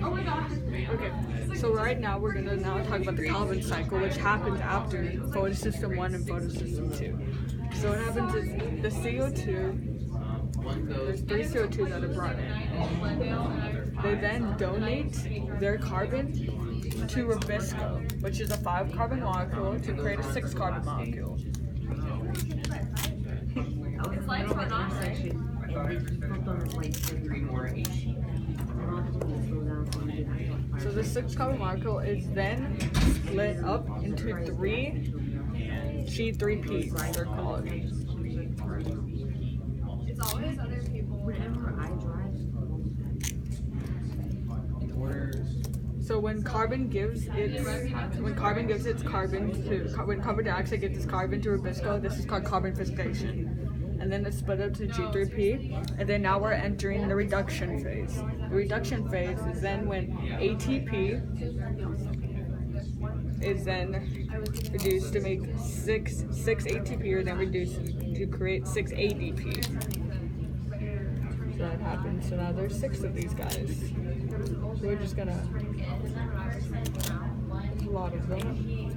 Okay, so right now we're gonna talk about the Calvin cycle, which happens after photosystem 1 and photosystem 2. So what happens is the CO2, there's 3 CO2 that are brought in. They then donate their carbon to ribisco, which is a 5-carbon molecule, to create a 6-carbon molecule. So the 6-carbon molecule is then split up into 3 G3Ps, they're called. It's always other people. Whenever I drive. So when carbon gives its carbon to when carbon dioxide gives its carbon to ribisco, this is called carbonification. And then it's split up to G3P, and then now we're entering the reduction phase. The reduction phase is then when ATP is then reduced to make 6 ATP, or then reduced to create 6 ADP. So that happens. So now there's 6 of these guys. So we're just gonna a lot of them.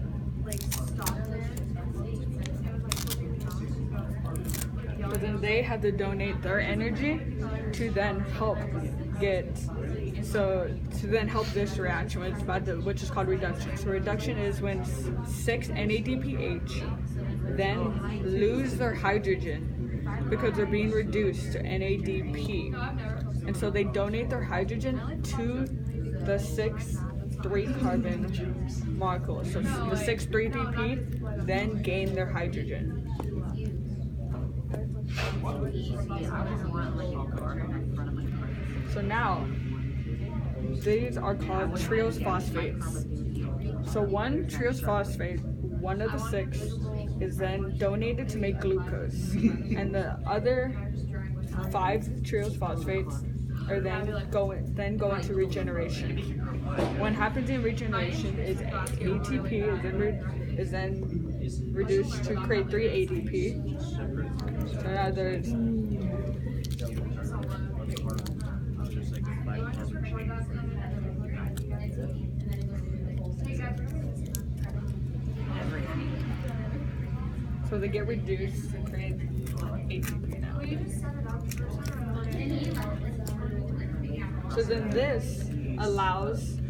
But then they have to donate their energy to then help help this reaction, which is called reduction. So reduction is when 6 NADPH then lose their hydrogen because they're being reduced to NADP. And so they donate their hydrogen to the 6 3-carbon molecule. So the 6 3-DP then gain their hydrogen. So now, these are called triose phosphates. So one triose phosphate, one of the 6, is then donated to make glucose, and the other 5 triose phosphates are then go into regeneration. What happens in regeneration is ATP is then reduced to create 3 ADP. So now there's so they get reduced and create ATP now. So then this allows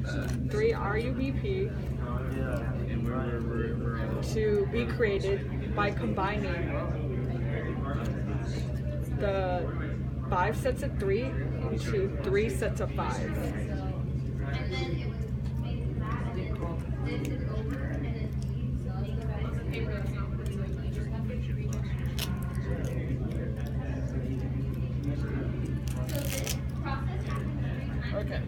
3 RUBP to be created by combining the 5 sets of 3 into 3 sets of 5. Okay,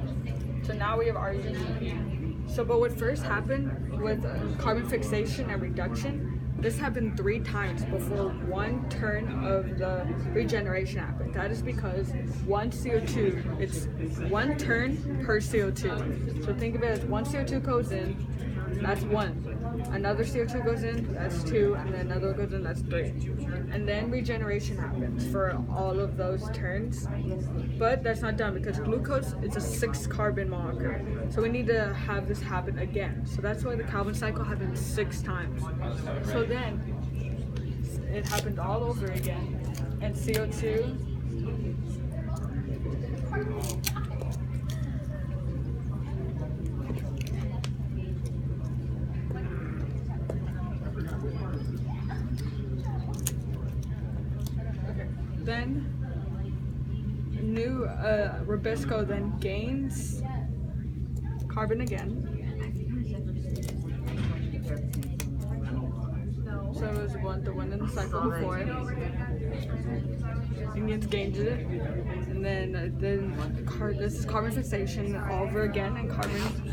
so now we have RUBP. So, but what first happened with carbon fixation and reduction, this happened 3 times before one turn of the regeneration happened. That is because one CO2, it's 1 turn per CO2. So think of it as 1 CO2 goes in, that's 1. Another CO2 goes in, that's 2, and then another goes in, that's 3. And then regeneration happens for all of those turns. But that's not done because glucose is a 6-carbon molecule. So we need to have this happen again. So that's why the Calvin cycle happens 6 times. So then it happens all over again. And CO2 then new ribisco then gains carbon again. So it was the one in the cycle before. And it gains it, and then this is carbon fixation all over again, and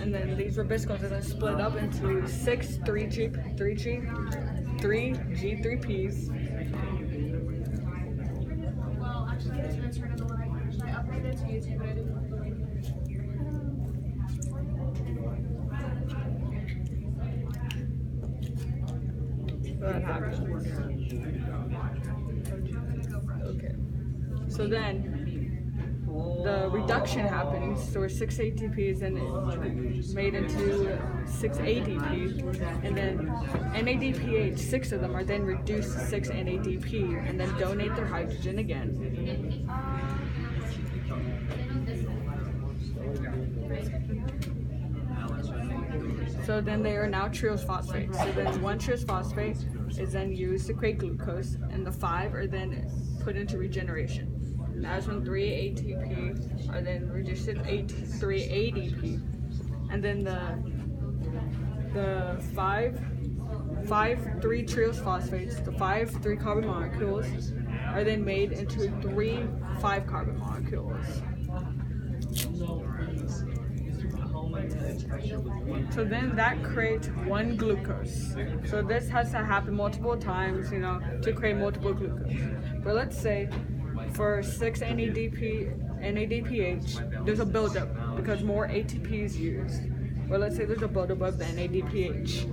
and then these ribiscos are then split up into 6 3G3Ps. That happens. Okay. So then the reduction happens, so 6 ATPs and it's made into 6 ADP, and then NADPH, 6 of them are then reduced to 6 NADP, and then donate their hydrogen again. So then they are now triose phosphates. So then one triose phosphate is then used to create glucose, and the 5 are then put into regeneration. And that's when 3 ATP are then reduced to 3 ADP. And then the 5 3 triose phosphates, the 5 3 carbon molecules are then made into 3 5 carbon molecules. So then that creates one glucose. So this has to happen multiple times, to create multiple glucose. But let's say for 6 NADPH, there's a buildup because more ATP is used. Or let's say there's a buildup of the NADPH.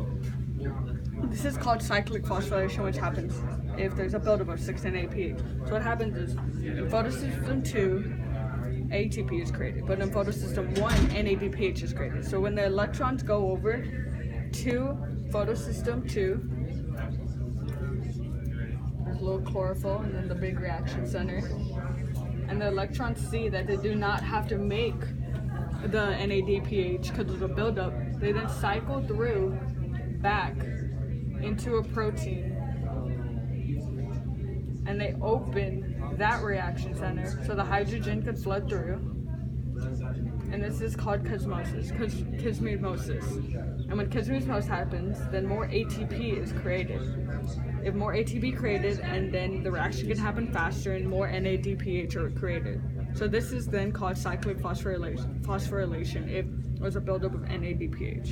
This is called cyclic phosphorylation, which happens if there's a buildup of 6 NADPH. So what happens is in photosystem 2, ATP is created, but in photosystem 1, NADPH is created. So when the electrons go over to photosystem 2, there's a little chlorophyll and then the big reaction center, and the electrons see that they do not have to make the NADPH because of the buildup. They then cycle through back into a protein, and they open that reaction center so the hydrogen could flood through, and this is called kysmosis. And when kysmosis happens, then more ATP is created. If more ATP created, and then the reaction can happen faster and more NADPH are created. So this is then called cyclic phosphorylation if there's a buildup of NADPH.